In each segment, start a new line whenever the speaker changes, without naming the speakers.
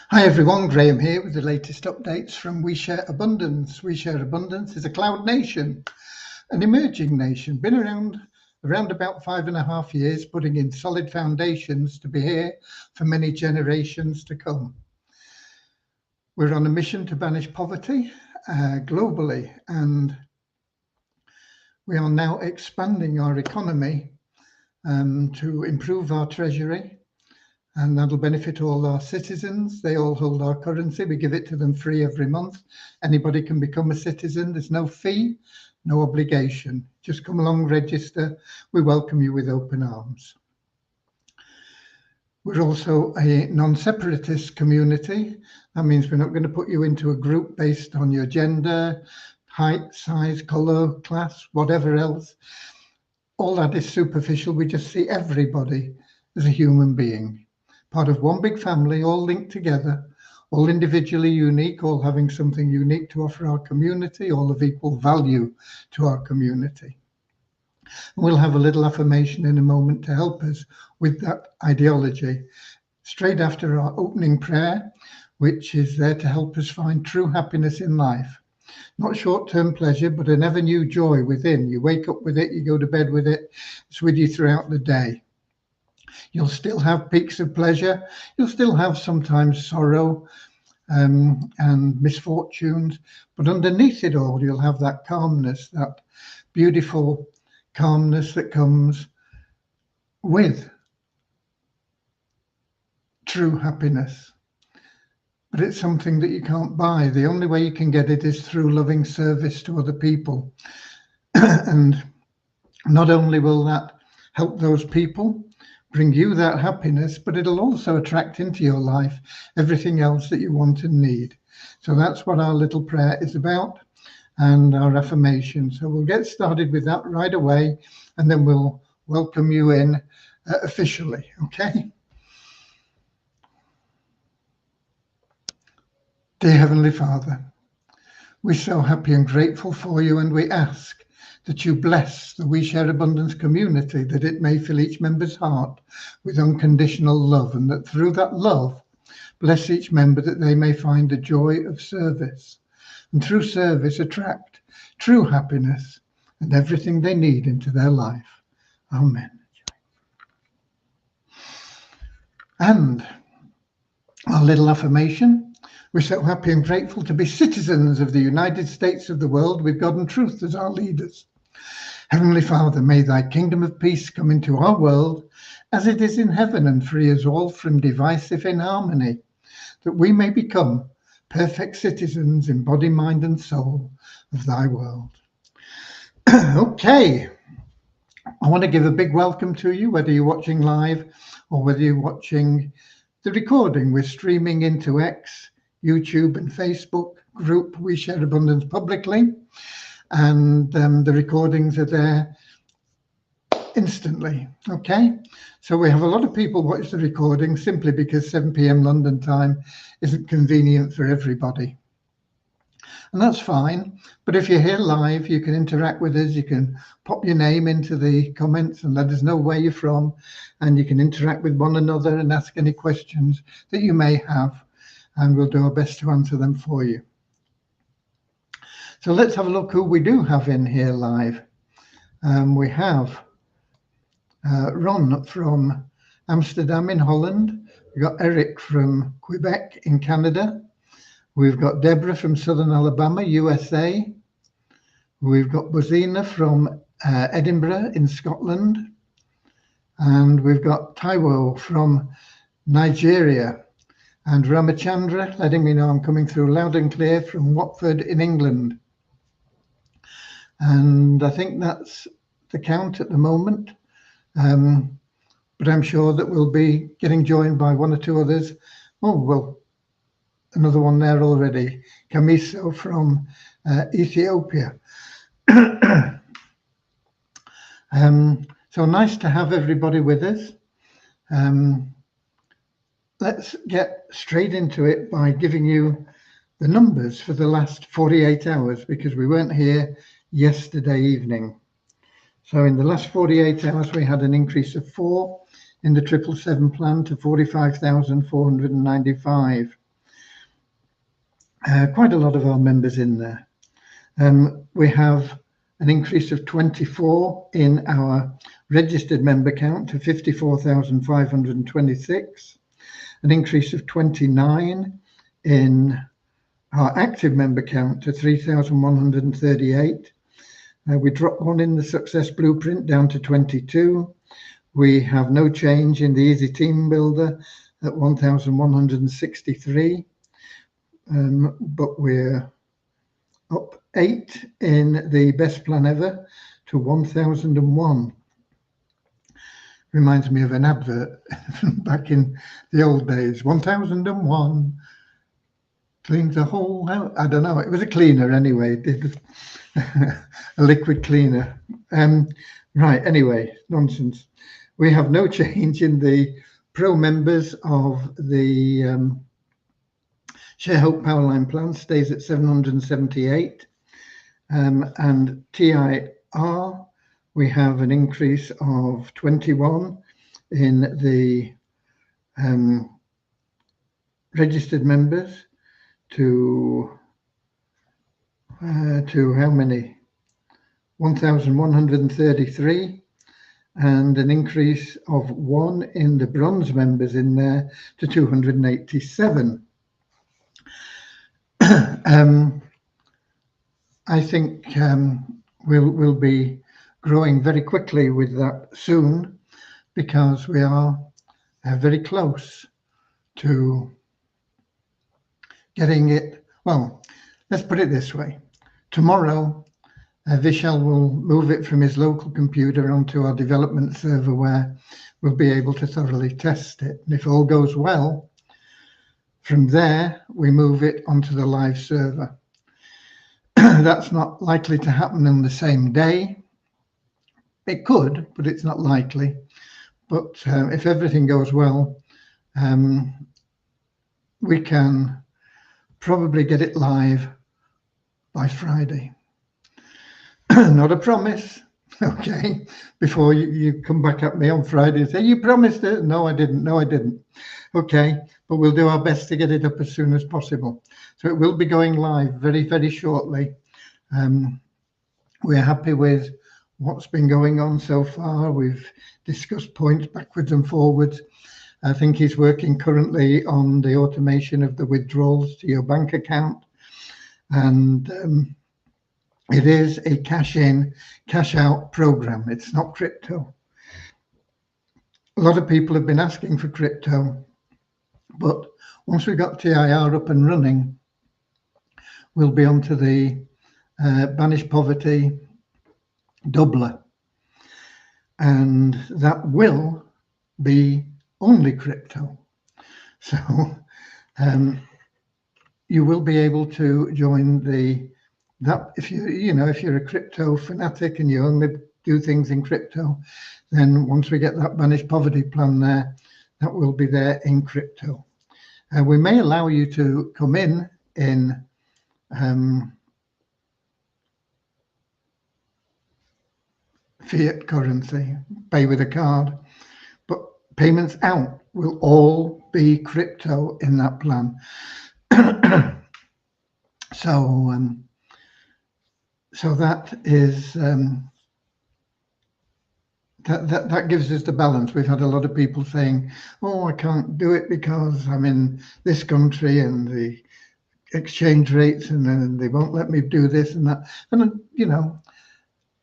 Hi everyone, Graham here with the latest updates from We Share Abundance. We Share Abundance is a cloud nation, an emerging nation, been around about 5.5 years, putting in solid foundations to be here for many generations to come. We're on a mission to banish poverty globally, and we are now expanding our economy to improve our treasury. And that'll benefit all our citizens. They all hold our currency. We give it to them free every month. Anybody can become a citizen. There's no fee, no obligation. Just come along, register. We welcome you with open arms. We're also a non-separatist community. That means we're not going to put you into a group based on your gender, height, size, colour, class, whatever else. All that is superficial. We just see everybody as a human being. Part of one big family, all linked together, all individually unique, all having something unique to offer our community, all of equal value to our community. We'll have a little affirmation in a moment to help us with that ideology, straight after our opening prayer, which is there to help us find true happiness in life. Not short-term pleasure, but an ever new joy within. You wake up with it, you go to bed with it, it's with you throughout the day. You'll still have peaks of pleasure. You'll still have sometimes sorrow and misfortunes. But underneath it all, you'll have that calmness, that beautiful calmness that comes with true happiness. But it's something that you can't buy. The only way you can get it is through loving service to other people. And not only will that help those people, bring you that happiness, but it'll also attract into your life everything else that you want and need. So that's what our little prayer is about and our affirmation. So we'll get started with that right away, and then we'll welcome you in officially, okay? Dear Heavenly Father, we're so happy and grateful for you, and we ask that you bless the We Share Abundance community, that it may fill each member's heart with unconditional love, and that through that love, bless each member that they may find the joy of service, and through service attract true happiness and everything they need into their life. Amen. And our little affirmation: we're so happy and grateful to be citizens of the United States of the world, with God and truth as our leaders. Heavenly Father, may thy kingdom of peace come into our world as it is in heaven, and free us all from divisive inharmony, that we may become perfect citizens in body, mind and soul of thy world. Okay, I want to give a big welcome to you, whether you're watching live or whether you're watching the recording. We're streaming into X, YouTube and Facebook group We Share Abundance publicly, and the recordings are there instantly. Okay, so we have a lot of people watch the recording simply because 7 p.m. London time isn't convenient for everybody, and that's fine. But if you're here live, you can interact with us. You can pop your name into the comments and let us know where you're from, and you can interact with one another and ask any questions that you may have, and we'll do our best to answer them for you. So let's have a look who we do have in here live. We have Ron from Amsterdam in Holland. We've got Eric from Quebec in Canada. We've got Deborah from Southern Alabama, USA. We've got Bozina from Edinburgh in Scotland. And we've got Taiwo from Nigeria. And Ramachandra letting me know I'm coming through loud and clear from Watford in England. And I think that's the count at the moment. But I'm sure that we'll be getting joined by one or two others. Oh, well, another one there already. Kamiso from Ethiopia. So nice to have everybody with us. Let's get straight into it by giving you the numbers for the last 48 hours, because we weren't here yesterday evening. So in the last 48 hours, we had an increase of 4 in the 777 plan to 45,495. quite a lot of our members in there. We have an increase of 24 in our registered member count to 54,526, an increase of 29 in our active member count to 3,138. We dropped one in the Success Blueprint down to 22. We have no change in the Easy Team Builder at 1,163, but we're up 8 in the Best Plan Ever to 1,001. Reminds me of an advert back in the old days. 1,001 cleans the whole house. I don't know. It was a cleaner anyway. A liquid cleaner. Right. Anyway, nonsense. We have no change in the pro members of the Share Hope Powerline plan. Stays at 778, and TIR. We have an increase of 21 in the registered members to how many? 1,133, and an increase of 1 in the bronze members in there to 287. I think we'll be growing very quickly with that soon, because we are very close to getting it. Well, let's put it this way. Tomorrow, Vishal will move it from his local computer onto our development server, where we'll be able to thoroughly test it. And if all goes well, from there, we move it onto the live server. That's not likely to happen on the same day. It could, but it's not likely. But if everything goes well, we can probably get it live by Friday. Not a promise, okay? Before you come back at me on Friday and say, you promised it. No, I didn't. No, I didn't. Okay, but we'll do our best to get it up as soon as possible. So it will be going live very, very shortly. We're happy with what's been going on so far. We've discussed points backwards and forwards. I think he's working currently on the automation of the withdrawals to your bank account. And it is a cash in, cash out program. It's not crypto. A lot of people have been asking for crypto, but once we got TIR up and running, we'll be onto the Banish Poverty doubler, and that will be only crypto. So you will be able to join that if you're a crypto fanatic and you only do things in crypto, then once we get that Banish Poverty plan there, that will be there in crypto. We may allow you to come in fiat currency, pay with a card, but payments out will all be crypto in that plan. So that is that gives us the balance. We've had a lot of people saying, "Oh, I can't do it because I'm in this country and the exchange rates, and then they won't let me do this and that." And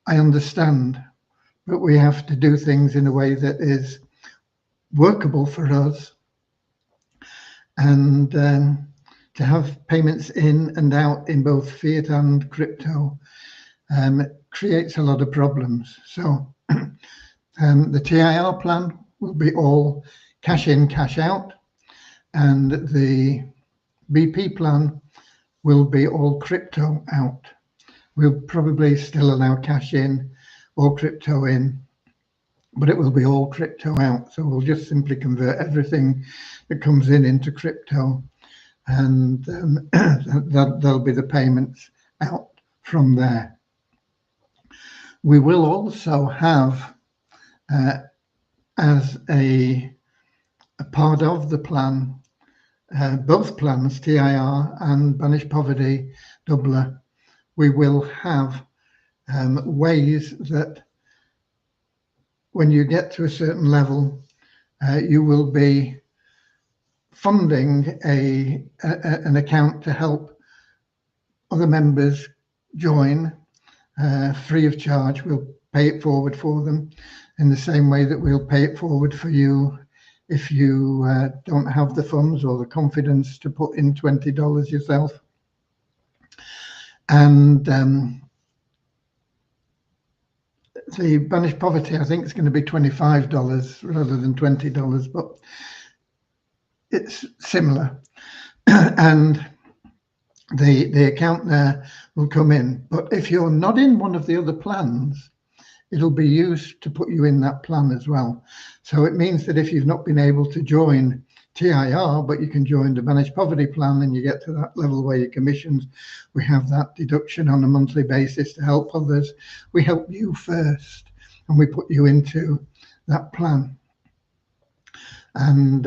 I understand, but we have to do things in a way that is workable for us, and to have payments in and out in both fiat and crypto creates a lot of problems. So the TIR plan will be all cash in, cash out, and the BP plan will be all crypto out. We'll probably still allow cash in or crypto in, but it will be all crypto out. So we'll just simply convert everything that comes in into crypto, and that'll be the payments out from there. We will also have, as a part of the plan, both plans, TIR and Banished Poverty Doubler, we will have ways that when you get to a certain level, you will be funding an account to help other members join free of charge. We'll pay it forward for them in the same way that we'll pay it forward for you if you don't have the funds or the confidence to put in $20 yourself. And the Banished Poverty, I think, is going to be $25 rather than $20, but it's similar. And the account there will come in. But if you're not in one of the other plans, it'll be used to put you in that plan as well. So it means that if you've not been able to join TIR, but you can join the Banished Poverty plan and you get to that level where your commissions, we have that deduction on a monthly basis to help others. We help you first and we put you into that plan. And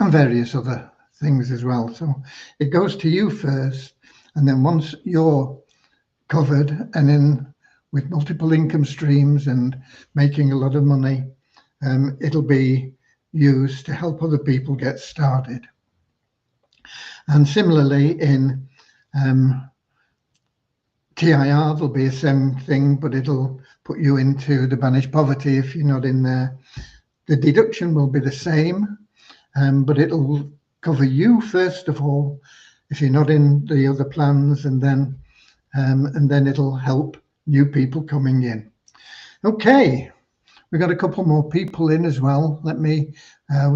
various other things as well. So it goes to you first, and then once you're covered and in with multiple income streams and making a lot of money, it'll be used to help other people get started. And similarly in TIR, there'll be the same thing, but it'll put you into the Banished Poverty if you're not in there. The deduction will be the same, but it'll cover you first of all if you're not in the other plans, and then it'll help new people coming in. Okay, we got a couple more people in as well. We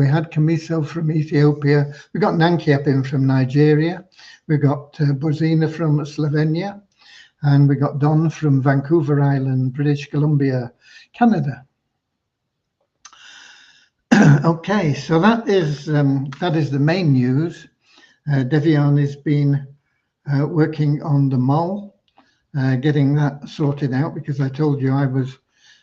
had Kamiso from Ethiopia. We got Nankiep in from Nigeria. We got Bozina from Slovenia, and we got Don from Vancouver Island, British Columbia, Canada. Okay, so that is the main news. Devian has been working on the mole, getting that sorted out, because I told you I was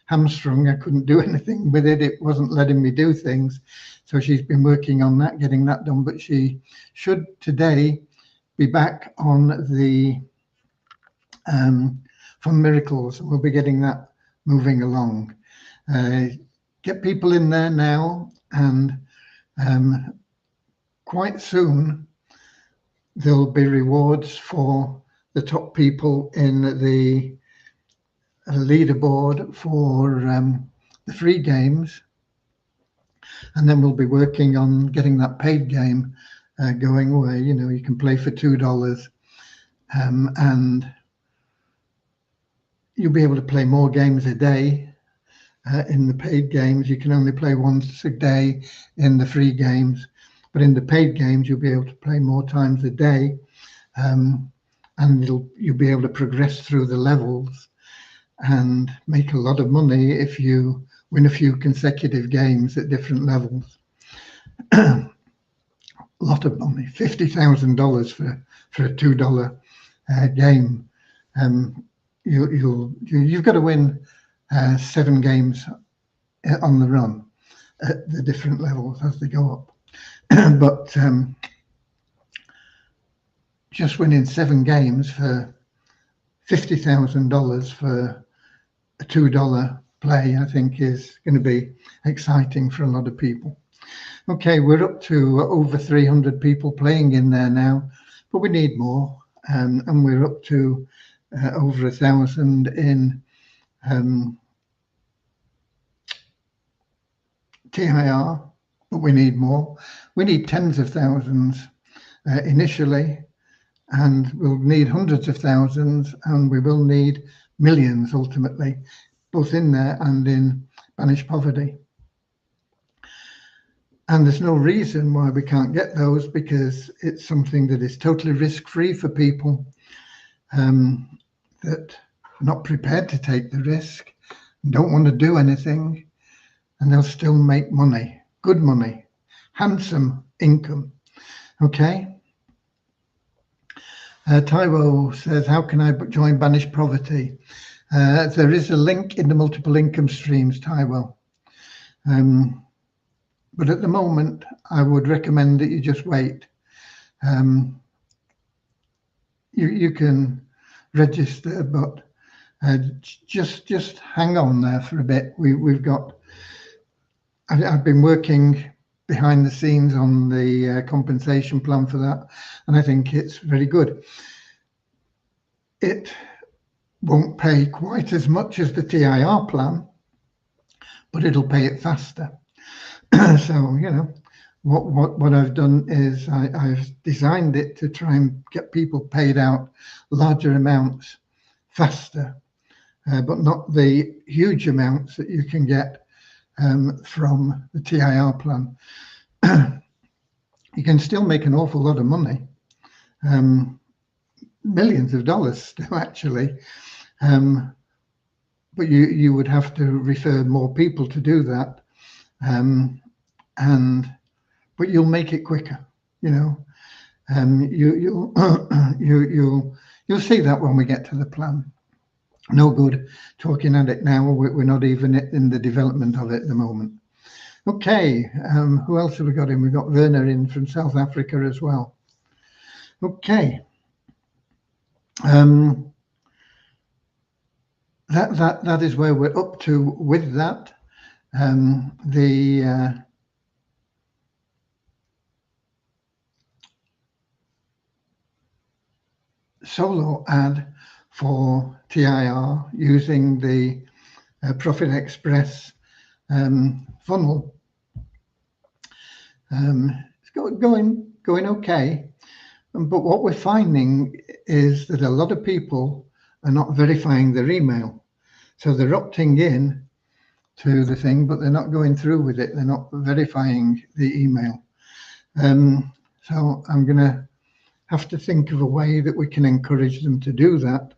hamstrung. I couldn't do anything with it. It wasn't letting me do things. So she's been working on that, getting that done. But she should today be back on the Fund Miracles. We'll be getting that moving along. Get people in there now, and quite soon there'll be rewards for the top people in the leaderboard for the free games, and then we'll be working on getting that paid game going, where you can play for $2 and you'll be able to play more games a day. In the paid games, you can only play once a day in the free games, but in the paid games, you'll be able to play more times a day, and you'll be able to progress through the levels and make a lot of money if you win a few consecutive games at different levels. A lot of money, $50,000 for a $2 game. You've got to win 7 games on the run at the different levels as they go up. But just winning 7 games for $50,000 for a $2 play, I think, is going to be exciting for a lot of people. Okay, we're up to over 300 people playing in there now, but we need more, and we're up to over 1,000 in TIR, but we need more. We need tens of thousands initially, and we'll need hundreds of thousands, and we will need millions ultimately, both in there and in Banished Poverty. And there's no reason why we can't get those, because it's something that is totally risk-free for people that are not prepared to take the risk, don't want to do anything, and they'll still make money, good money, handsome income. Okay. Taiwo says, how can I join Banished Poverty? There is a link in the multiple income streams, Taiwo. But at the moment, I would recommend that you just wait. You can register, but just hang on there for a bit. We've got. I've been working behind the scenes on the compensation plan for that, and I think it's very good. It won't pay quite as much as the TIR plan, but it'll pay it faster. So, you know, what I've done is I've designed it to try and get people paid out larger amounts faster, but not the huge amounts that you can get from the TIR plan. You can still make an awful lot of money, millions of dollars still actually, but you would have to refer more people to do that, but you'll make it quicker, you know. You'll see that when we get to the plan. No good talking at it now. We're not even in the development of it at the moment. Okay, who else have we got in? We've got Werner in from South Africa as well. Okay. That is where we're up to with that. The solo ad for TIR using the Profit Express funnel. It's going okay, but what we're finding is that a lot of people are not verifying their email, so they're opting in to the thing, but they're not going through with it. They're not verifying the email. So I'm going to have to think of a way that we can encourage them to do that.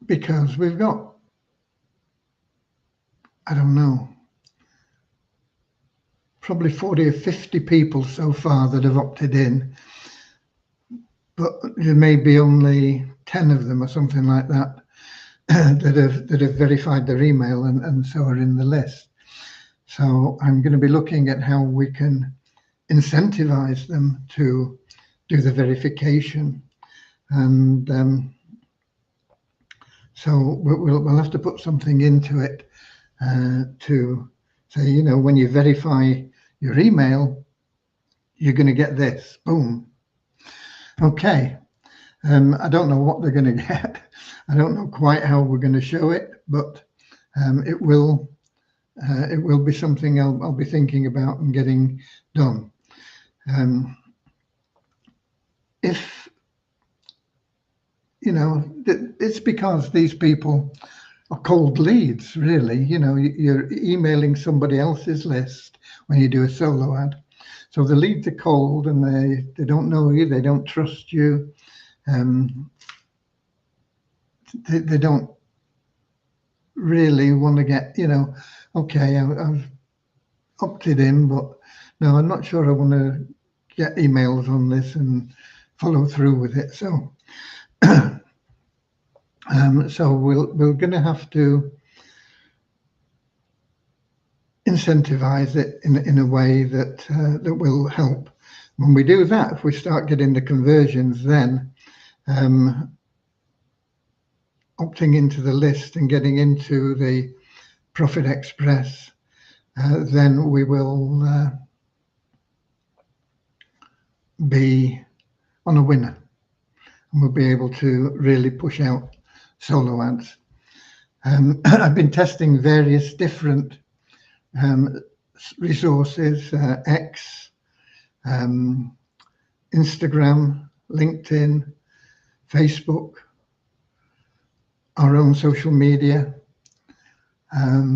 Because we've got, I don't know, probably 40 or 50 people so far that have opted in, but there may be only 10 of them or something like that that have verified their email and so are in the list. So I'm going to be looking at how we can incentivize them to do the verification, and so we'll have to put something into it to say, you know, when you verify your email, you're going to get this. Boom. Okay. I don't know what they're going to get. I don't know quite how we're going to show it, but it will be something I'll be thinking about and getting done. If, you know, it's because these people are cold leads, really. You know, you're emailing somebody else's list when you do a solo ad. So the leads are cold and they don't know you, they don't trust you. They don't really want to get, you know, okay, I've opted in, but no, I'm not sure I want to get emails on this and follow through with it. So so we're going to have to incentivize it in a way that that will help. When we do that, if we start getting the conversions, then opting into the list and getting into the Profit Express, then we will be on a winner, and we'll be able to really push out solo ads. I've been testing various different resources, X, Instagram, LinkedIn, Facebook, our own social media. I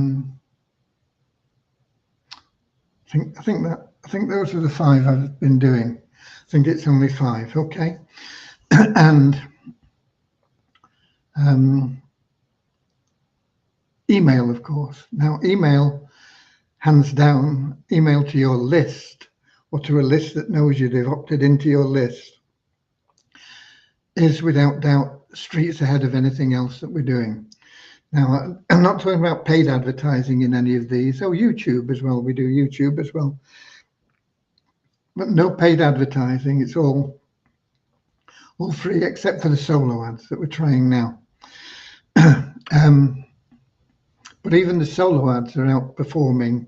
think those are the 5 I've been doing. I think it's only 5. Okay. And email, of course. Now, email, hands down, email to your list or to a list that knows you, they've opted into your list, is without doubt streets ahead of anything else that we're doing. Now, I'm not talking about paid advertising in any of these. Oh, YouTube as well. We do YouTube as well. But no paid advertising. It's all free except for the solo ads that we're trying now. But even the solo ads are outperforming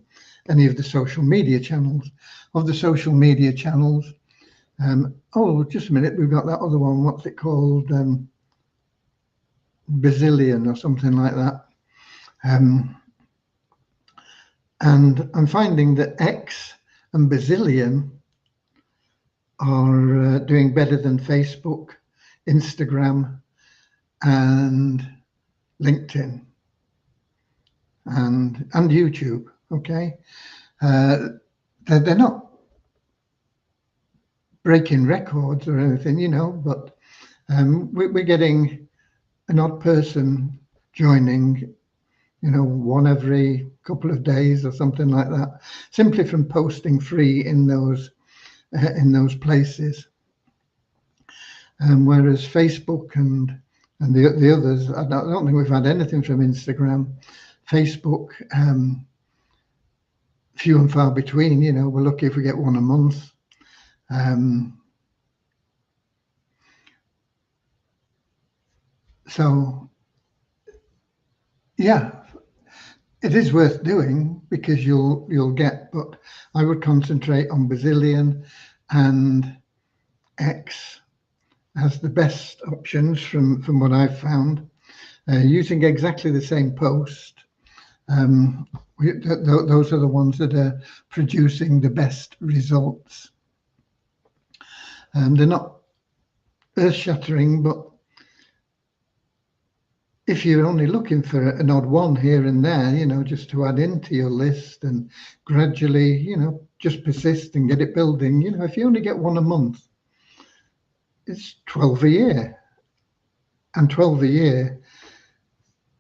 any of the social media channels. Of the social media channels, oh, just a minute, we've got that other one. What's it called? Bazillion or something like that. And I'm finding that X and Bazillion are doing better than Facebook, Instagram, and LinkedIn, and YouTube. Okay, they're not breaking records or anything, you know, but we're getting an odd person joining, you know, one every couple of days or something like that, simply from posting free in those places. Whereas Facebook and the others, I don't think we've had anything from Instagram. Facebook, few and far between. You know, we're lucky if we get one a month. So, yeah, it is worth doing because you'll get. But I would concentrate on Bazillion and X as the best options from what I've found. Using exactly the same post, those are the ones that are producing the best results. They're not earth-shattering, but if you're only looking for an odd one here and there, you know, just to add into your list and gradually, you know, just persist and get it building, you know, if you only get one a month, it's 12 a year. And 12 a year,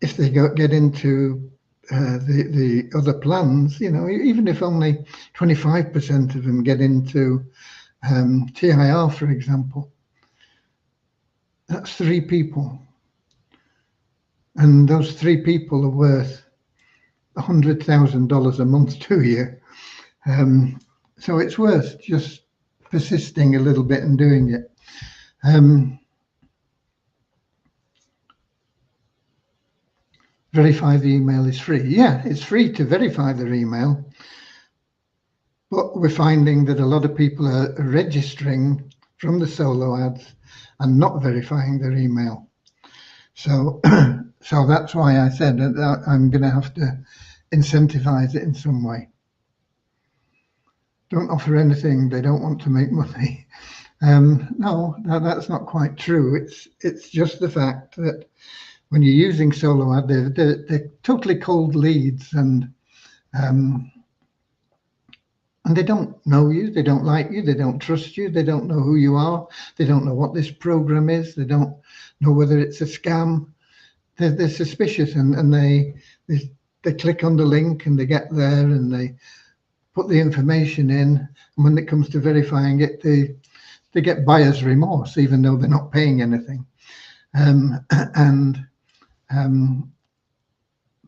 if they get into the other plans, you know, even if only 25% of them get into TIR, for example, that's 3 people. And those 3 people are worth $100,000 a month to you. So it's worth just persisting a little bit and doing it. Verify the email is free. Yeah, it's free to verify their email. But we're finding that a lot of people are registering from the solo ads and not verifying their email. So, so that's why I said that I'm going to have to incentivize it in some way. Don't offer anything, they don't want to make money. No, that's not quite true. It's just the fact that when you're using solo ad, they're totally cold leads, and they don't know you, they don't like you, they don't trust you, they don't know who you are, they don't know what this program is, they don't know whether it's a scam. They're suspicious, and they click on the link and they get there and they put the information in, and when it comes to verifying it, they get buyer's remorse, even though they're not paying anything.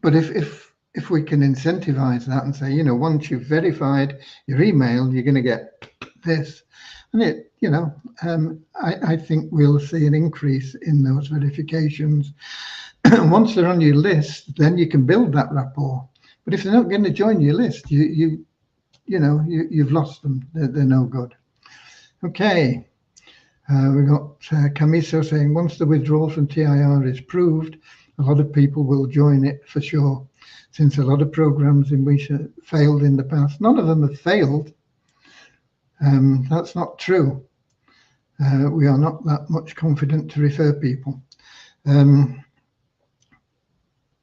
But if we can incentivize that and say, you know, once you've verified your email, you're going to get this, and it, you know, I think we'll see an increase in those verifications. Once they're on your list, then you can build that rapport. But if they're not going to join your list, you've lost them. They're no good. Okay. We got Camiso saying, once the withdrawal from TIR is proved, a lot of people will join it for sure, since a lot of programs in which failed in the past. None of them have failed. That's not true. We are not that much confident to refer people.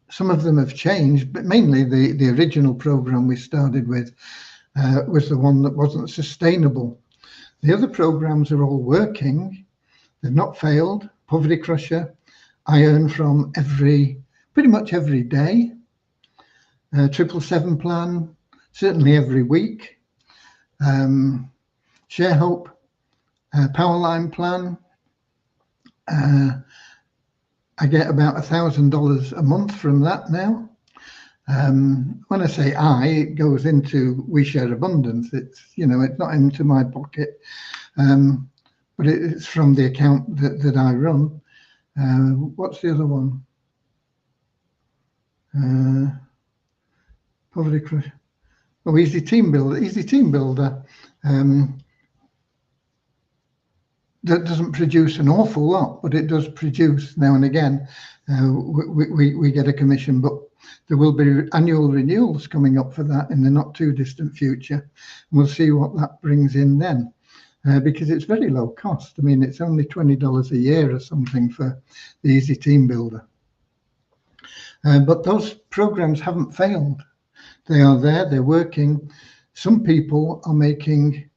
Some of them have changed, but mainly the original program we started with was the one that wasn't sustainable. The other programs are all working. They've not failed. Poverty Crusher, I earn from pretty much every day. 777 plan, certainly every week. Share Hope, Powerline plan, I get about $1,000 a month from that now. When I say it goes into We Share Abundance. It's, it's not into my pocket, but it's from the account that I run. What's the other one? Poverty. Oh, Easy Team Builder. Easy Team Builder. That doesn't produce an awful lot, but it does produce now and again. We get a commission, but there will be annual renewals coming up for that in the not too distant future. We'll see what that brings in then, because it's very low cost. I mean, it's only $20 a year or something for the Easy Team Builder. But those programs haven't failed. They are there, they're working. Some people are making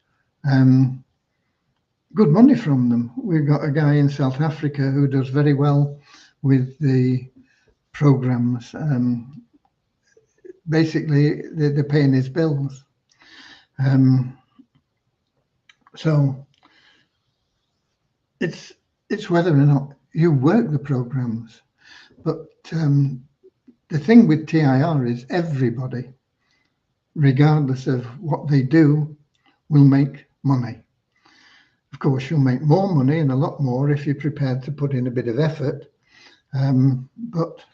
good money from them. We've got a guy in South Africa who does very well with the programs. Basically, they're paying his bills. So it's whether or not you work the programs. But the thing with TIR is everybody, regardless of what they do, will make money. Of course, you'll make more money and a lot more if you're prepared to put in a bit of effort. But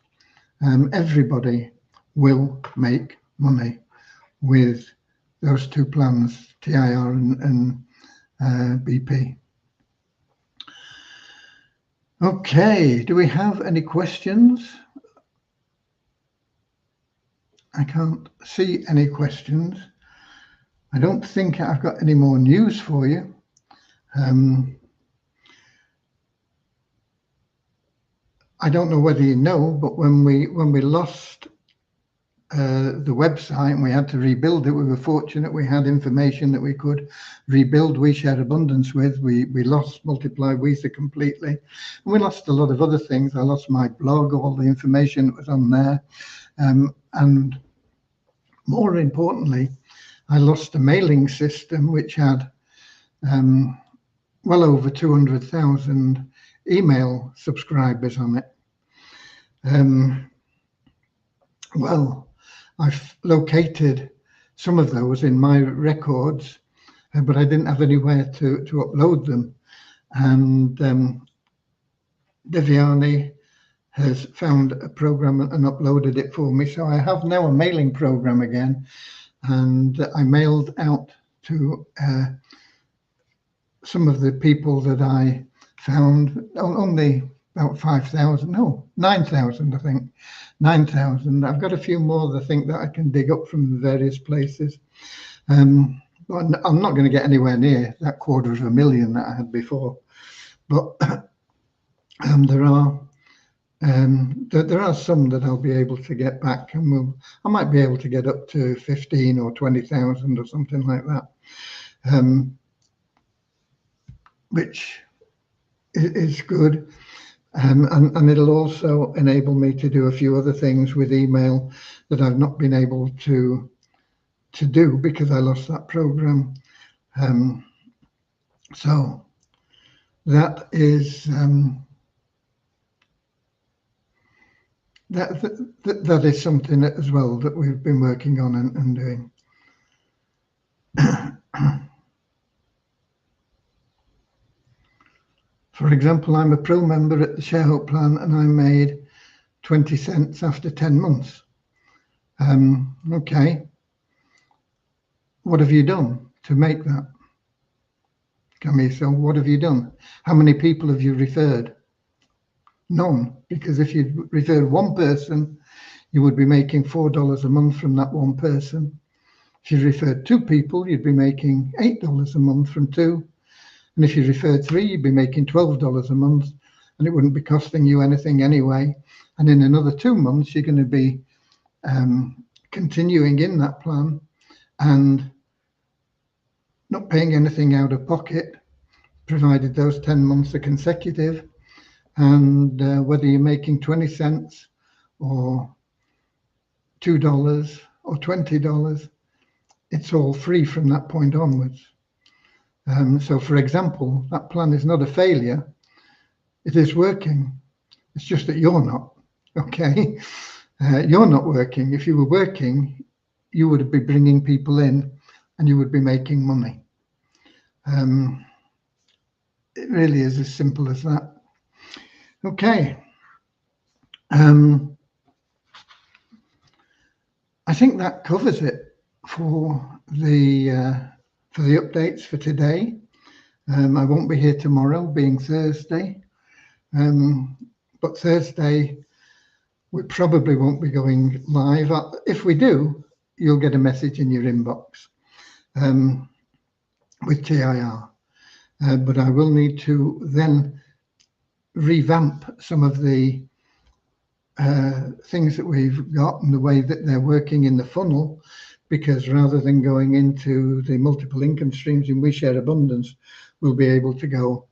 everybody will make money with those two plans, TIR and BP. Okay, do we have any questions? I can't see any questions. I don't think I've got any more news for you. I don't know whether you know, but when we lost the website and we had to rebuild it, we were fortunate we had information that we could rebuild We Share Abundance with. We lost Multiply Weetha completely, and we lost a lot of other things. I lost my blog, all the information that was on there, and more importantly, I lost a mailing system which had well over 200,000 email subscribers on it. Well, I've located some of those in my records, but I didn't have anywhere to upload them. And Deviani has found a program and uploaded it for me. So I have now a mailing program again, and I mailed out to some of the people that I found, only about 5,000, no, 9,000, I think, 9,000. I've got a few more, I think, that I can dig up from various places. But I'm not going to get anywhere near that 250,000 that I had before. But there are some that I'll be able to get back, and I might be able to get up to 15 or 20,000 or something like that, which is good. And it'll also enable me to do a few other things with email that I've not been able to do because I lost that program. So that is that is something as well that we've been working on and doing. For example, I'm a pro member at the ShareHope plan, and I made 20 cents after 10 months. Okay. What have you done to make that? So what have you done? How many people have you referred? None, because if you referred one person, you would be making $4 a month from that one person. If you referred two people, you'd be making $8 a month from two. And if you referred three, you'd be making $12 a month, and it wouldn't be costing you anything anyway. And in another 2 months, you're going to be continuing in that plan and not paying anything out of pocket, provided those 10 months are consecutive. And whether you're making 20 cents or $2 or $20, it's all free from that point onwards. So, for example, that plan is not a failure. It is working. It's just that you're not, okay? You're not working. If you were working, you would be bringing people in and you would be making money. It really is as simple as that. Okay. I think that covers it for the updates for today. I won't be here tomorrow, being Thursday. But Thursday, we probably won't be going live. If we do, you'll get a message in your inbox with TIR. But I will need to then revamp some of the things that we've got and the way that they're working in the funnel, because rather than going into the multiple income streams in We Share Abundance, we'll be able to go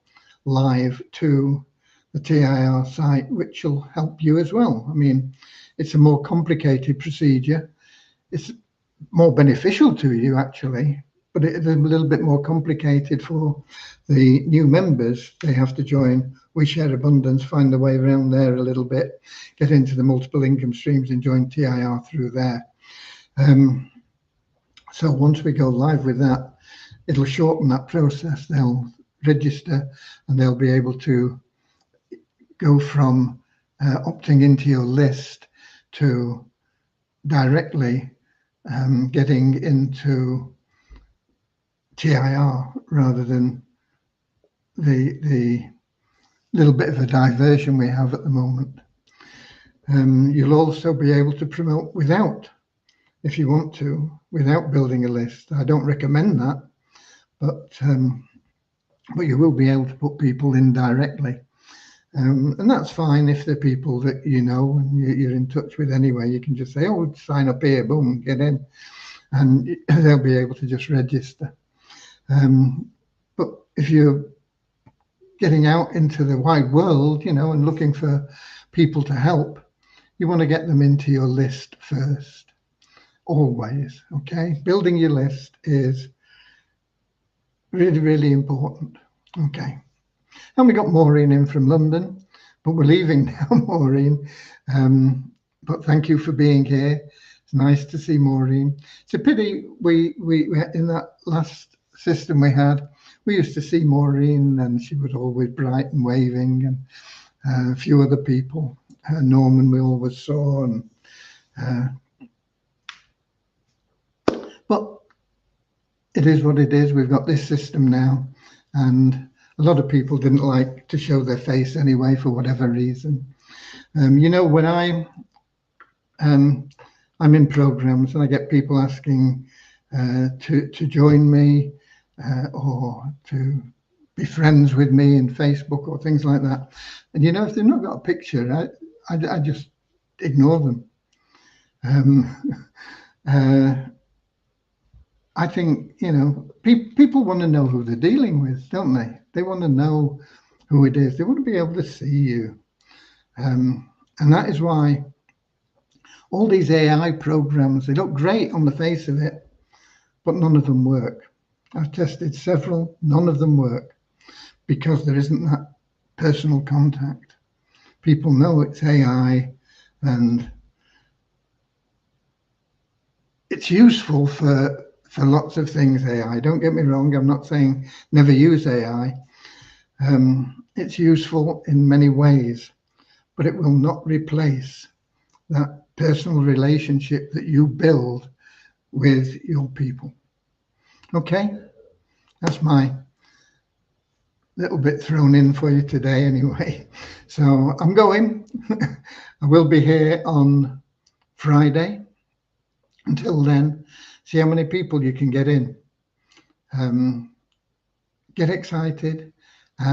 live to the TIR site, which will help you as well. I mean, it's a more complicated procedure. It's more beneficial to you, actually, but it's a little bit more complicated for the new members. They have to join We Share Abundance, find the way around there a little bit, get into the multiple income streams and join TIR through there. So once we go live with that, it'll shorten that process. They'll register and they'll be able to go from opting into your list to directly getting into TIR rather than the little bit of a diversion we have at the moment. You'll also be able to promote without, if you want to, without building a list. I don't recommend that, but you will be able to put people in directly. And that's fine if they're people that you know and you're in touch with anyway. You can just say, oh, sign up here, boom, get in. And they'll be able to just register. But if you're getting out into the wide world, you know, and looking for people to help, you want to get them into your list first, always, okay? Building your list is really, really important, okay? And we got Maureen in from London, but we're leaving now, Maureen. But thank you for being here. It's nice to see Maureen. It's a pity we in that last system we had, we used to see Maureen and she was always bright and waving, and a few other people. Norman we always saw. But it is what it is. We've got this system now, and a lot of people didn't like to show their face anyway for whatever reason. You know, when I'm in programs and I get people asking to join me or to be friends with me in Facebook or things like that, and you know, if they've not got a picture, I just ignore them. I think, you know, people want to know who they're dealing with, don't they? They want to know who it is. They want to be able to see you. And that is why all these AI programs, they look great on the face of it, but none of them work. I've tested several, none of them work because there isn't that personal contact. People know it's AI and it's useful for lots of things, AI. Don't get me wrong, I'm not saying never use AI. It's useful in many ways, but it will not replace that personal relationship that you build with your people. Okay, that's my little bit thrown in for you today anyway. So I'm going. I will be here on Friday. Until then, see how many people you can get in. Get excited and